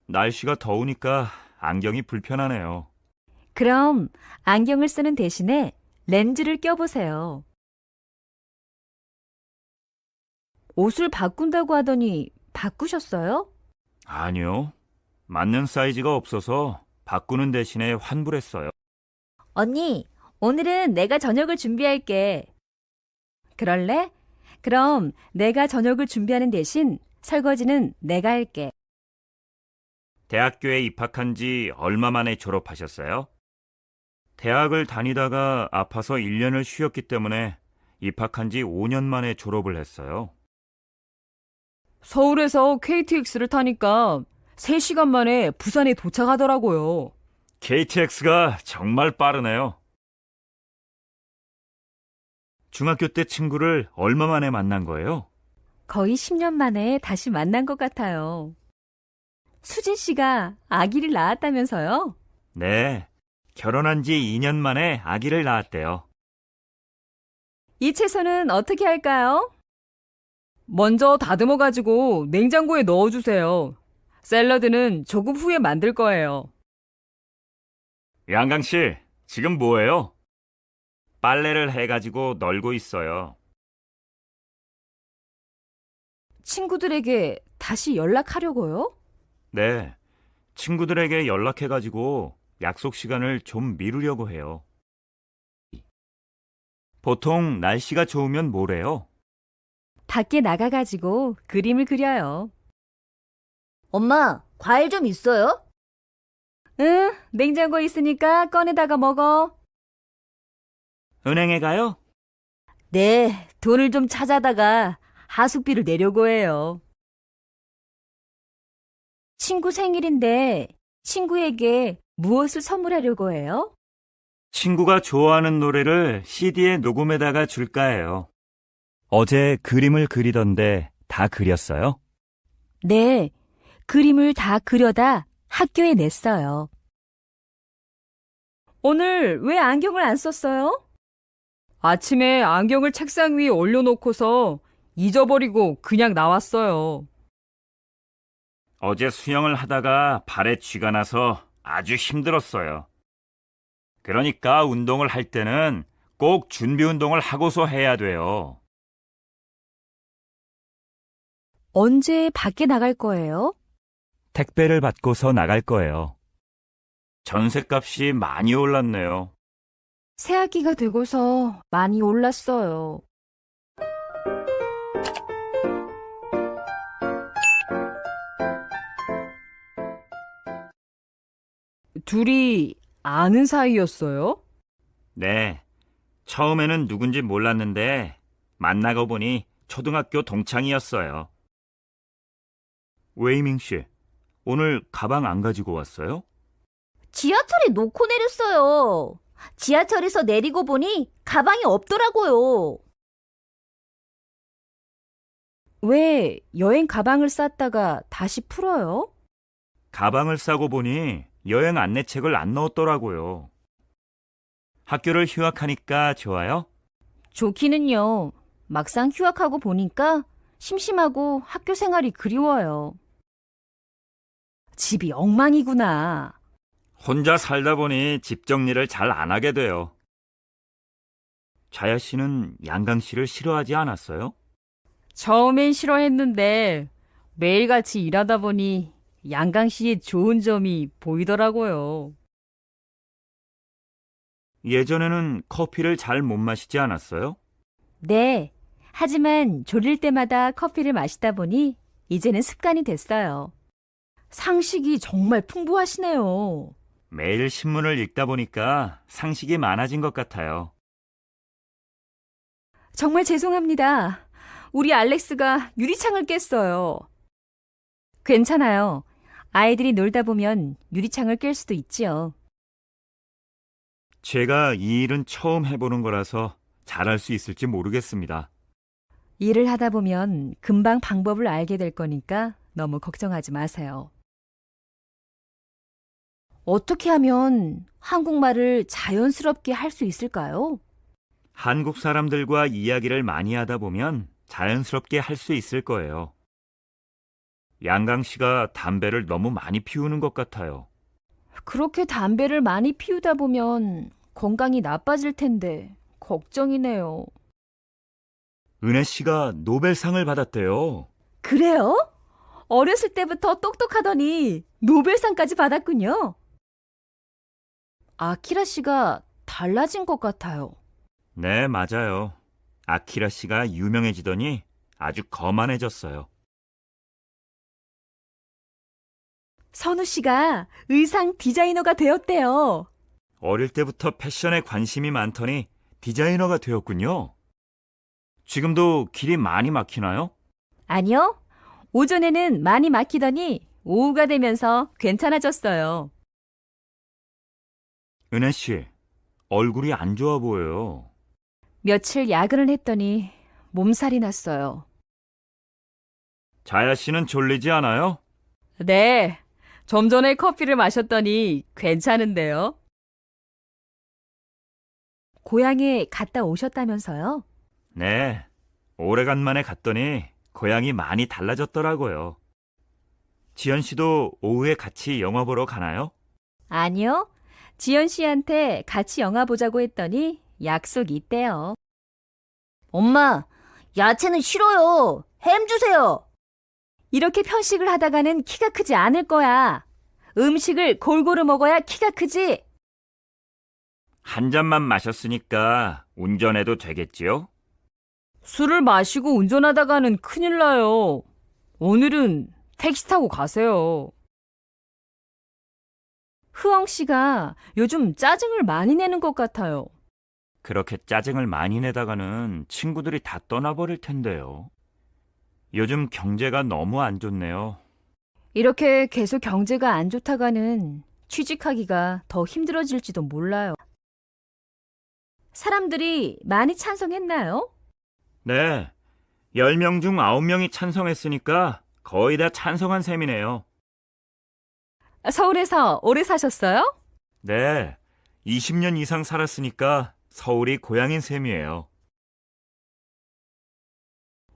날씨가 더우니까 안경이 불편하네요. 그럼 안경을 쓰는 대신에 렌즈를 껴보세요. 옷을 바꾼다고 하더니 바꾸셨어요? 아니요. 맞는 사이즈가 없어서 바꾸는 대신에 환불했어요. 언니, 오늘은 내가 저녁을 준비할게. 그럴래? 그럼 내가 저녁을 준비하는 대신 설거지는 내가 할게. 대학교에 입학한 지 얼마 만에 졸업하셨어요? 대학을 다니다가 아파서 1년을 쉬었기 때문에 입학한 지 5년 만에 졸업을 했어요. 서울에서 KTX를 타니까 3시간 만에 부산에 도착하더라고요. KTX가 정말 빠르네요. 중학교 때 친구를 얼마 만에 만난 거예요? 거의 10년 만에 다시 만난 것 같아요. 수진 씨가 아기를 낳았다면서요? 네, 결혼한 지 2년 만에 아기를 낳았대요. 이 채소는 어떻게 할까요? 먼저 다듬어가지고 냉장고에 넣어주세요. 샐러드는 조금 후에 만들 거예요. 양강 씨, 지금 뭐해요? 빨래를 해가지고 널고 있어요. 친구들에게 다시 연락하려고요? 네, 친구들에게 연락해가지고 약속 시간을 좀 미루려고 해요. 보통 날씨가 좋으면 뭘 해요? 밖에 나가가지고 그림을 그려요. 엄마, 과일 좀 있어요? 응, 냉장고에 있으니까 꺼내다가 먹어. 은행에 가요? 네, 돈을 좀 찾아다가 하숙비를 내려고 해요. 친구 생일인데 친구에게 무엇을 선물하려고 해요? 친구가 좋아하는 노래를 CD에 녹음해다가 줄까 해요. 어제 그림을 그리던데 다 그렸어요? 네, 그림을 다 그려다 학교에 냈어요. 오늘 왜 안경을 안 썼어요? 아침에 안경을 책상 위에 올려놓고서 잊어버리고 그냥 나왔어요. 어제 수영을 하다가 발에 쥐가 나서 아주 힘들었어요. 그러니까 운동을 할 때는 꼭 준비 운동을 하고서 해야 돼요. 언제 밖에 나갈 거예요? 택배를 받고서 나갈 거예요. 전셋값이 많이 올랐네요. 새학기가 되고서 많이 올랐어요. 둘이 아는 사이였어요? 네, 처음에는 누군지 몰랐는데 만나고 보니 초등학교 동창이었어요. 웨이밍 씨, 오늘 가방 안 가지고 왔어요? 지하철에 놓고 내렸어요. 지하철에서 내리고 보니 가방이 없더라고요. 왜 여행 가방을 쌌다가 다시 풀어요? 가방을 싸고 보니 여행 안내책을 안 넣었더라고요. 학교를 휴학하니까 좋아요? 좋기는요. 막상 휴학하고 보니까 심심하고 학교 생활이 그리워요. 집이 엉망이구나. 혼자 살다 보니 집 정리를 잘 안 하게 돼요. 자야 씨는 양강 씨를 싫어하지 않았어요? 처음엔 싫어했는데 매일같이 일하다 보니 양강 씨의 좋은 점이 보이더라고요. 예전에는 커피를 잘 못 마시지 않았어요? 네. 하지만 졸릴 때마다 커피를 마시다 보니 이제는 습관이 됐어요. 상식이 정말 풍부하시네요. 매일 신문을 읽다 보니까 상식이 많아진 것 같아요. 정말 죄송합니다. 우리 알렉스가 유리창을 깼어요. 괜찮아요. 아이들이 놀다 보면 유리창을 깰 수도 있지요. 제가 이 일은 처음 해보는 거라서 잘할 수 있을지 모르겠습니다. 일을 하다 보면 금방 방법을 알게 될 거니까 너무 걱정하지 마세요. 어떻게 하면 한국말을 자연스럽게 할 수 있을까요? 한국 사람들과 이야기를 많이 하다 보면 자연스럽게 할 수 있을 거예요. 양강 씨가 담배를 너무 많이 피우는 것 같아요. 그렇게 담배를 많이 피우다 보면 건강이 나빠질 텐데 걱정이네요. 은혜 씨가 노벨상을 받았대요. 그래요? 어렸을 때부터 똑똑하더니 노벨상까지 받았군요. 아키라 씨가 달라진 것 같아요. 네, 맞아요. 아키라 씨가 유명해지더니 아주 거만해졌어요. 선우 씨가 의상 디자이너가 되었대요. 어릴 때부터 패션에 관심이 많더니 디자이너가 되었군요. 지금도 길이 많이 막히나요? 아니요. 오전에는 많이 막히더니 오후가 되면서 괜찮아졌어요. 은혜 씨, 얼굴이 안 좋아 보여요. 며칠 야근을 했더니 몸살이 났어요. 자야 씨는 졸리지 않아요? 네. 좀 전에 커피를 마셨더니 괜찮은데요. 고향에 갔다 오셨다면서요? 네, 오래간만에 갔더니 고향이 많이 달라졌더라고요. 지연 씨도 오후에 같이 영화 보러 가나요? 아니요. 지연 씨한테 같이 영화 보자고 했더니 약속이 있대요. 엄마, 야채는 싫어요. 햄 주세요. 이렇게 편식을 하다가는 키가 크지 않을 거야. 음식을 골고루 먹어야 키가 크지. 한 잔만 마셨으니까 운전해도 되겠지요? 술을 마시고 운전하다가는 큰일 나요. 오늘은 택시 타고 가세요. 흐엉 씨가 요즘 짜증을 많이 내는 것 같아요. 그렇게 짜증을 많이 내다가는 친구들이 다 떠나버릴 텐데요. 요즘 경제가 너무 안 좋네요. 이렇게 계속 경제가 안 좋다가는 취직하기가 더 힘들어질지도 몰라요. 사람들이 많이 찬성했나요? 네, 10명 중 9명이 찬성했으니까 거의 다 찬성한 셈이네요. 서울에서 오래 사셨어요? 네, 20년 이상 살았으니까 서울이 고향인 셈이에요.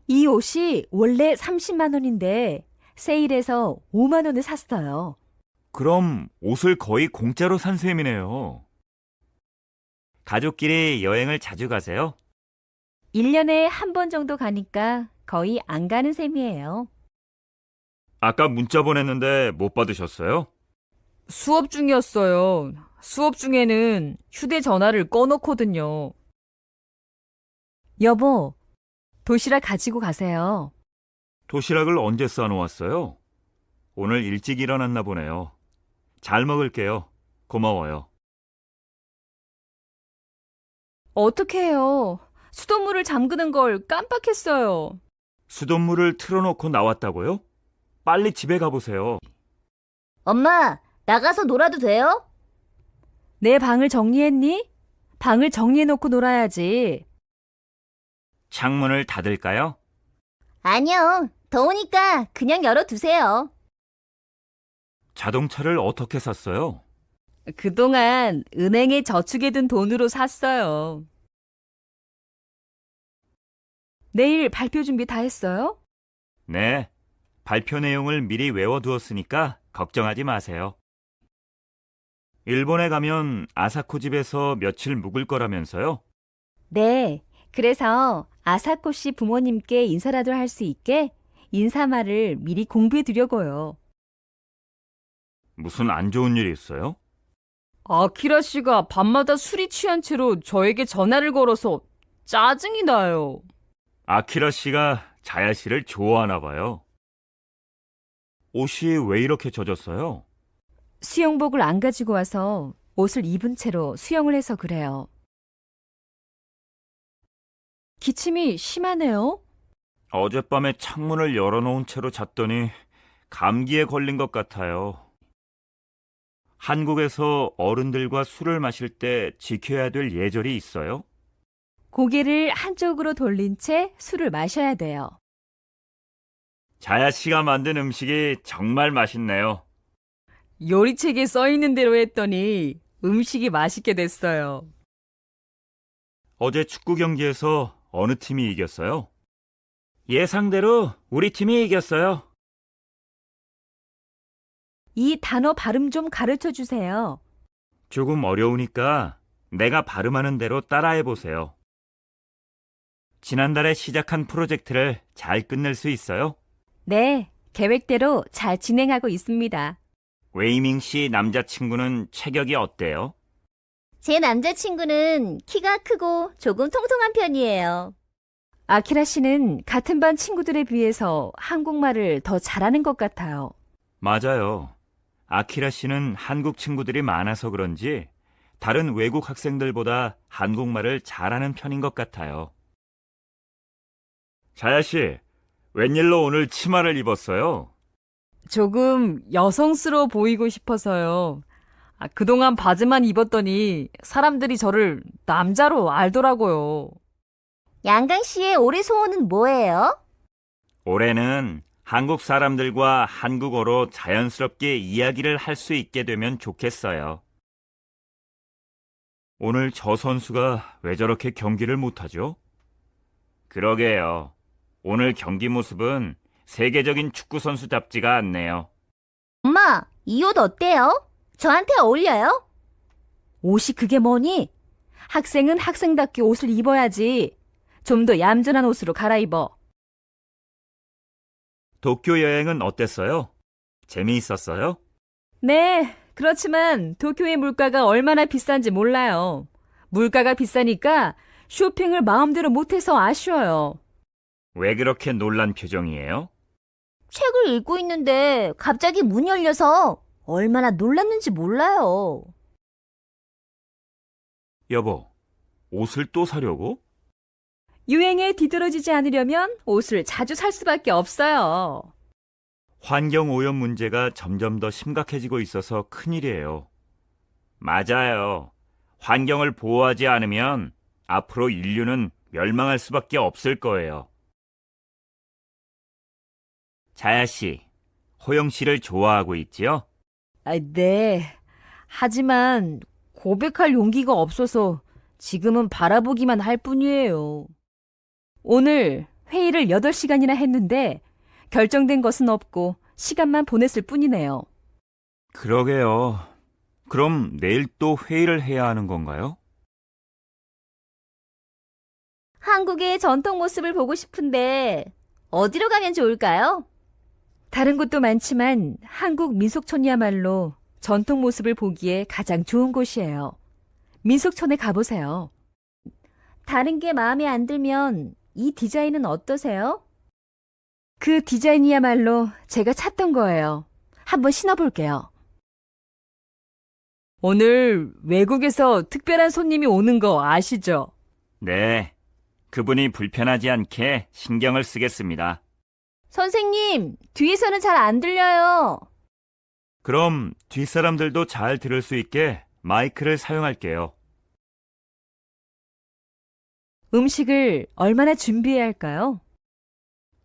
이 옷이 원래 30만 원인데 세일해서 5만 원에 샀어요. 그럼 옷을 거의 공짜로 산 셈이네요. 가족끼리 여행을 자주 가세요? 1년에 한 번 정도 가니까 거의 안 가는 셈이에요. 아까 문자 보냈는데 못 받으셨어요? 수업 중이었어요. 수업 중에는 휴대전화를 꺼놓거든요. 여보, 도시락 가지고 가세요. 도시락을 언제 싸놓았어요? 오늘 일찍 일어났나 보네요. 잘 먹을게요. 고마워요. 어떻게 해요? 수돗물을 잠그는 걸 깜빡했어요. 수돗물을 틀어놓고 나왔다고요? 빨리 집에 가보세요. 엄마, 나가서 놀아도 돼요? 내 방을 정리했니? 방을 정리해놓고 놀아야지. 창문을 닫을까요? 아니요. 더우니까 그냥 열어두세요. 자동차를 어떻게 샀어요? 그동안 은행에 저축해둔 돈으로 샀어요. 내일 발표 준비 다 했어요? 네, 발표 내용을 미리 외워두었으니까 걱정하지 마세요. 일본에 가면 아사코 집에서 며칠 묵을 거라면서요? 네. 그래서 아사코 씨 부모님께 인사라도 할 수 있게 인사말을 미리 공부해 두려고요. 무슨 안 좋은 일이 있어요? 아키라 씨가 밤마다 술이 취한 채로 저에게 전화를 걸어서 짜증이 나요. 아키라 씨가 자야 씨를 좋아하나 봐요. 옷이 왜 이렇게 젖었어요? 수영복을 안 가지고 와서 옷을 입은 채로 수영을 해서 그래요. 기침이 심하네요. 어젯밤에 창문을 열어놓은 채로 잤더니 감기에 걸린 것 같아요. 한국에서 어른들과 술을 마실 때 지켜야 될 예절이 있어요? 고개를 한쪽으로 돌린 채 술을 마셔야 돼요. 자야 씨가 만든 음식이 정말 맛있네요. 요리책에 써 있는 대로 했더니 음식이 맛있게 됐어요. 어제 축구 경기에서 어느 팀이 이겼어요? 예상대로 우리 팀이 이겼어요. 이 단어 발음 좀 가르쳐 주세요. 조금 어려우니까 내가 발음하는 대로 따라해 보세요. 지난달에 시작한 프로젝트를 잘 끝낼 수 있어요? 네, 계획대로 잘 진행하고 있습니다. 웨이밍 씨 남자친구는 체격이 어때요? 제 남자친구는 키가 크고 조금 통통한 편이에요. 아키라 씨는 같은 반 친구들에 비해서 한국말을 더 잘하는 것 같아요. 맞아요. 아키라 씨는 한국 친구들이 많아서 그런지 다른 외국 학생들보다 한국말을 잘하는 편인 것 같아요. 자야 씨, 웬일로 오늘 치마를 입었어요? 조금 여성스러워 보이고 싶어서요. 그동안 바지만 입었더니 사람들이 저를 남자로 알더라고요. 양강 씨의 올해 소원은 뭐예요? 올해는 한국 사람들과 한국어로 자연스럽게 이야기를 할 수 있게 되면 좋겠어요. 오늘 저 선수가 왜 저렇게 경기를 못하죠? 그러게요. 오늘 경기 모습은 세계적인 축구 선수답지가 않네요. 엄마, 이 옷 어때요? 저한테 어울려요? 옷이 그게 뭐니? 학생은 학생답게 옷을 입어야지. 좀 더 얌전한 옷으로 갈아입어. 도쿄 여행은 어땠어요? 재미있었어요? 네, 그렇지만 도쿄의 물가가 얼마나 비싼지 몰라요. 물가가 비싸니까 쇼핑을 마음대로 못해서 아쉬워요. 왜 그렇게 놀란 표정이에요? 책을 읽고 있는데 갑자기 문이 열려서 얼마나 놀랐는지 몰라요. 여보, 옷을 또 사려고? 유행에 뒤떨어지지 않으려면 옷을 자주 살 수밖에 없어요. 환경 오염 문제가 점점 더 심각해지고 있어서 큰일이에요. 맞아요. 환경을 보호하지 않으면 앞으로 인류는 멸망할 수밖에 없을 거예요. 자야 씨, 호영 씨를 좋아하고 있지요? 네. 하지만 고백할 용기가 없어서 지금은 바라보기만 할 뿐이에요. 오늘 회의를 8시간이나 했는데 결정된 것은 없고 시간만 보냈을 뿐이네요. 그러게요. 그럼 내일 또 회의를 해야 하는 건가요? 한국의 전통 모습을 보고 싶은데 어디로 가면 좋을까요? 다른 곳도 많지만 한국 민속촌이야말로 전통 모습을 보기에 가장 좋은 곳이에요. 민속촌에 가보세요. 다른 게 마음에 안 들면 이 디자인은 어떠세요? 그 디자인이야말로 제가 찾던 거예요. 한번 신어볼게요. 오늘 외국에서 특별한 손님이 오는 거 아시죠? 네. 그분이 불편하지 않게 신경을 쓰겠습니다. 선생님, 뒤에서는 잘 안 들려요. 그럼 뒷사람들도 잘 들을 수 있게 마이크를 사용할게요. 음식을 얼마나 준비해야 할까요?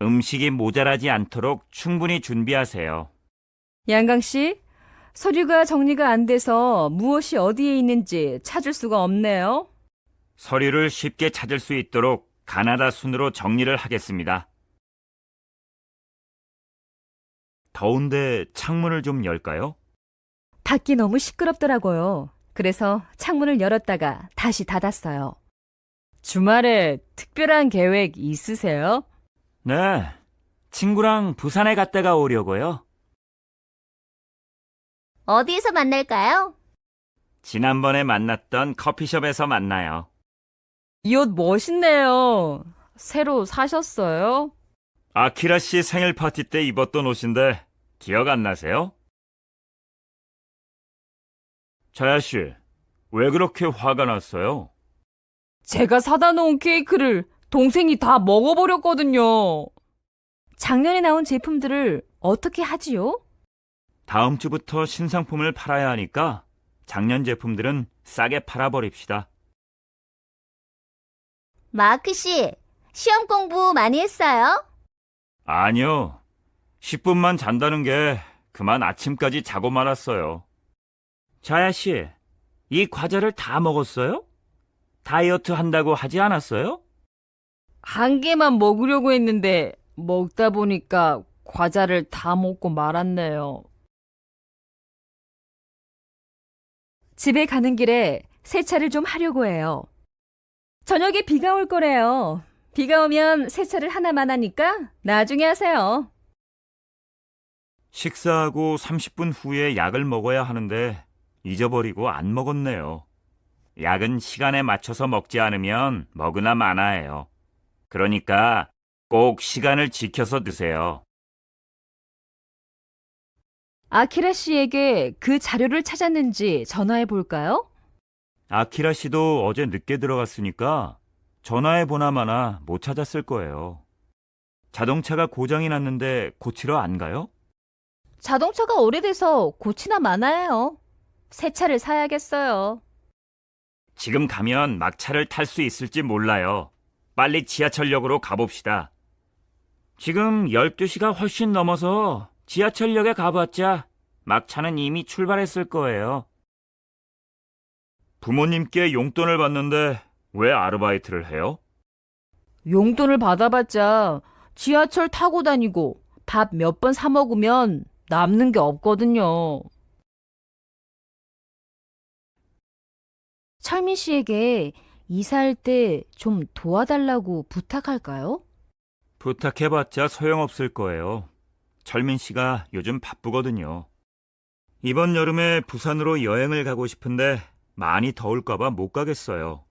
음식이 모자라지 않도록 충분히 준비하세요. 양강 씨, 서류가 정리가 안 돼서 무엇이 어디에 있는지 찾을 수가 없네요. 서류를 쉽게 찾을 수 있도록 가나다 순으로 정리를 하겠습니다. 더운데 창문을 좀 열까요? 밖이 너무 시끄럽더라고요. 그래서 창문을 열었다가 다시 닫았어요. 주말에 특별한 계획 있으세요? 네, 친구랑 부산에 갔다가 오려고요. 어디에서 만날까요? 지난번에 만났던 커피숍에서 만나요. 이 옷 멋있네요. 새로 사셨어요? 아키라 씨 생일 파티 때 입었던 옷인데 기억 안 나세요? 자야 씨, 왜 그렇게 화가 났어요? 제가 사다 놓은 케이크를 동생이 다 먹어버렸거든요. 작년에 나온 제품들을 어떻게 하지요? 다음 주부터 신상품을 팔아야 하니까 작년 제품들은 싸게 팔아버립시다. 마크 씨, 시험 공부 많이 했어요? 아니요. 10분만 잔다는 게 그만 아침까지 자고 말았어요. 자야 씨, 이 과자를 다 먹었어요? 다이어트 한다고 하지 않았어요? 한 개만 먹으려고 했는데 먹다 보니까 과자를 다 먹고 말았네요. 집에 가는 길에 세차를 좀 하려고 해요. 저녁에 비가 올 거래요. 비가 오면 세차를 하나만 하니까 나중에 하세요. 식사하고 30분 후에 약을 먹어야 하는데 잊어버리고 안 먹었네요. 약은 시간에 맞춰서 먹지 않으면 먹으나 마나해요. 그러니까 꼭 시간을 지켜서 드세요. 아키라 씨에게 그 자료를 찾았는지 전화해 볼까요? 아키라 씨도 어제 늦게 들어갔으니까 전화해 보나 마나 못 찾았을 거예요. 자동차가 고장이 났는데 고치러 안 가요? 자동차가 오래돼서 고치나 마나해요. 새 차를 사야겠어요. 지금 가면 막차를 탈 수 있을지 몰라요. 빨리 지하철역으로 가봅시다. 지금 12시가 훨씬 넘어서 지하철역에 가봤자 막차는 이미 출발했을 거예요. 부모님께 용돈을 받는데 왜 아르바이트를 해요? 용돈을 받아봤자 지하철 타고 다니고 밥 몇 번 사 먹으면 남는 게 없거든요. 철민 씨에게 이사할 때 좀 도와달라고 부탁할까요? 부탁해봤자 소용없을 거예요. 철민 씨가 요즘 바쁘거든요. 이번 여름에 부산으로 여행을 가고 싶은데 많이 더울까봐 못 가겠어요.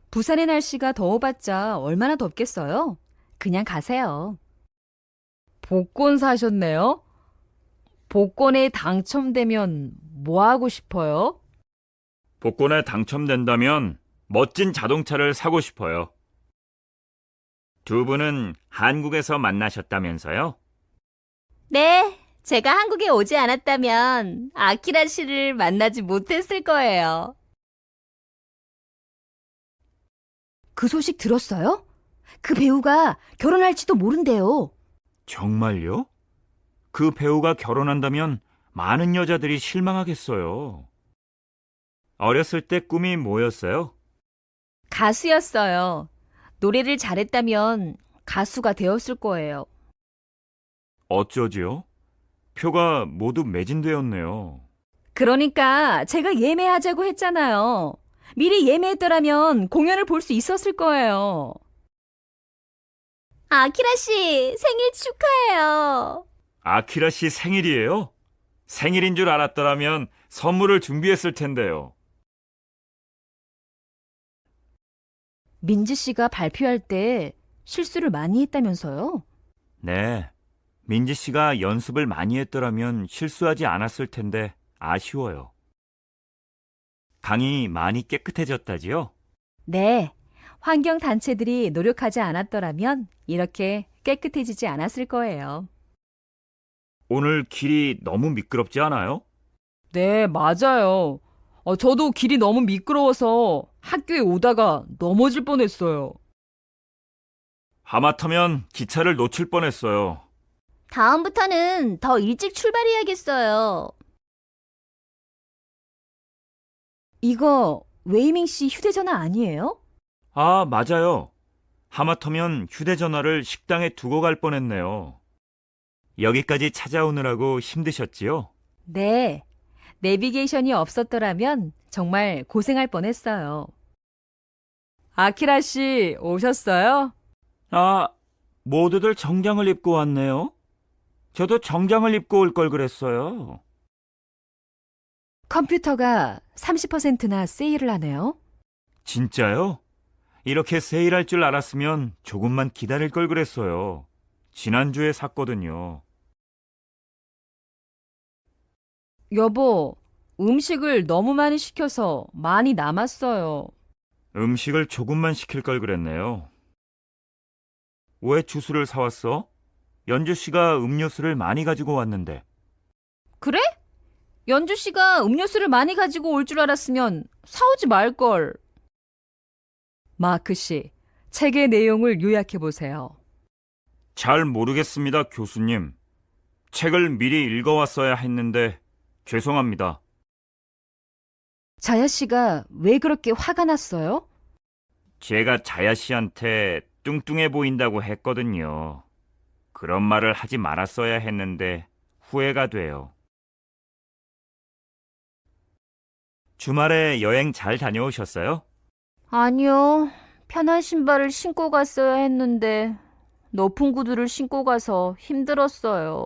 부산의 날씨가 더워봤자 얼마나 덥겠어요? 그냥 가세요. 복권 사셨네요? 복권에 당첨되면 뭐 하고 싶어요? 복권에 당첨된다면 멋진 자동차를 사고 싶어요. 두 분은 한국에서 만나셨다면서요? 네, 제가 한국에 오지 않았다면 아키라 씨를 만나지 못했을 거예요. 그 소식 들었어요? 그 배우가 결혼할지도 모른대요. 정말요? 그 배우가 결혼한다면 많은 여자들이 실망하겠어요. 어렸을 때 꿈이 뭐였어요? 가수였어요. 노래를 잘했다면 가수가 되었을 거예요. 어쩌지요? 표가 모두 매진되었네요. 그러니까 제가 예매하자고 했잖아요. 미리 예매했더라면 공연을 볼 수 있었을 거예요. 아키라 씨, 생일 축하해요. 아키라 씨 생일이에요? 생일인 줄 알았더라면 선물을 준비했을 텐데요. 민지 씨가 발표할 때 실수를 많이 했다면서요? 네. 민지 씨가 연습을 많이 했더라면 실수하지 않았을 텐데 아쉬워요. 강이 많이 깨끗해졌다지요? 네. 환경 단체들이 노력하지 않았더라면 이렇게 깨끗해지지 않았을 거예요. 오늘 길이 너무 미끄럽지 않아요? 네, 맞아요. 저도 길이 너무 미끄러워서 학교에 오다가 넘어질 뻔했어요. 하마터면 기차를 놓칠 뻔했어요. 다음부터는 더 일찍 출발해야겠어요. 이거 웨이밍 씨 휴대전화 아니에요? 아, 맞아요. 하마터면 휴대전화를 식당에 두고 갈 뻔했네요. 여기까지 찾아오느라고 힘드셨지요? 네. 내비게이션이 없었더라면 정말 고생할 뻔했어요. 아키라 씨 오셨어요? 아, 모두들 정장을 입고 왔네요. 저도 정장을 입고 올 걸 그랬어요. 컴퓨터가 30%나 세일을 하네요. 진짜요? 이렇게 세일할 줄 알았으면 조금만 기다릴 걸 그랬어요. 지난주에 샀거든요. 여보, 음식을 너무 많이 시켜서 많이 남았어요. 음식을 조금만 시킬 걸 그랬네요. 왜 주스를 사왔어? 연주 씨가 음료수를 많이 가지고 왔는데. 그래? 연주 씨가 음료수를 많이 가지고 올 줄 알았으면 사오지 말걸. 마크 씨, 책의 내용을 요약해 보세요. 잘 모르겠습니다, 교수님. 책을 미리 읽어왔어야 했는데 죄송합니다. 자야 씨가 왜 그렇게 화가 났어요? 제가 자야 씨한테 뚱뚱해 보인다고 했거든요. 그런 말을 하지 말았어야 했는데 후회가 돼요. 주말에 여행 잘 다녀오셨어요? 아니요. 편한 신발을 신고 갔어야 했는데 높은 구두를 신고 가서 힘들었어요.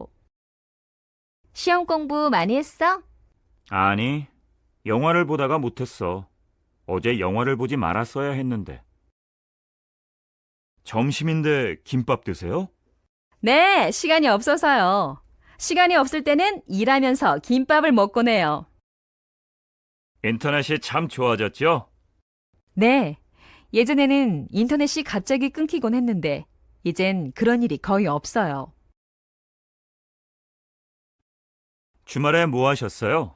시험 공부 많이 했어? 아니, 영화를 보다가 못했어. 어제 영화를 보지 말았어야 했는데. 점심인데 김밥 드세요? 네, 시간이 없어서요. 시간이 없을 때는 일하면서 김밥을 먹곤 해요. 인터넷이 참 좋아졌죠? 네, 예전에는 인터넷이 갑자기 끊기곤 했는데, 이젠 그런 일이 거의 없어요. 주말에 뭐 하셨어요?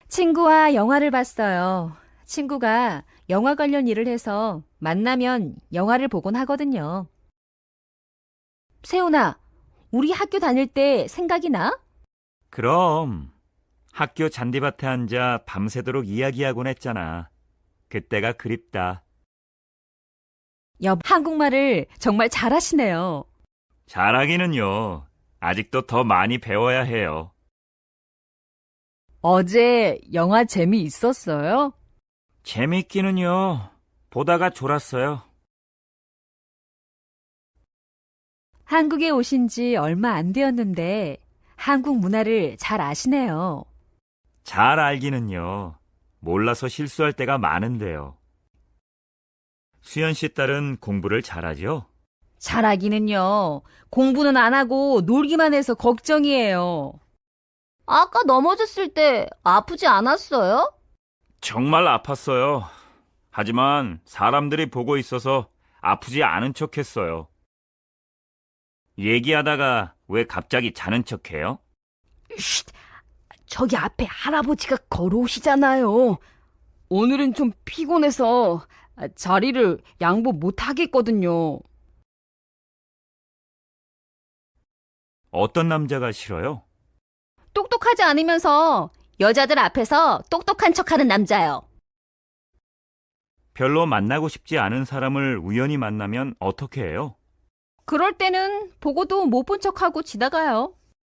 친구와 영화를 봤어요. 친구가 영화 관련 일을 해서 만나면 영화를 보곤 하거든요. 세훈아, 우리 학교 다닐 때 생각이 나? 그럼 학교 잔디밭에 앉아 밤새도록 이야기하곤 했잖아. 그때가 그립다. 한국말을 정말 잘하시네요. 잘하기는요. 아직도 더 많이 배워야 해요. 어제 영화 재미있었어요? 재밌기는요. 보다가 졸았어요. 한국에 오신 지 얼마 안 되었는데 한국 문화를 잘 아시네요. 잘 알기는요. 몰라서 실수할 때가 많은데요. 수연 씨 딸은 공부를 잘하죠? 잘하기는요. 공부는 안 하고 놀기만 해서 걱정이에요. 아까 넘어졌을 때 아프지 않았어요? 정말 아팠어요. 하지만 사람들이 보고 있어서 아프지 않은 척 했어요. 얘기하다가 왜 갑자기 자는 척해요? 쉿! 저기 앞에 할아버지가 걸어오시잖아요. 오늘은 좀 피곤해서 자리를 양보 못 하겠거든요. 어떤 남자가 싫어요? 똑똑하지 않으면서 여자들 앞에서 똑똑한 척하는 남자요. 별로 만나고 싶지 않은 사람을 우연히 만나면 어떻게 해요? 그럴 때는 보고도 못 본 척하고 지나가요.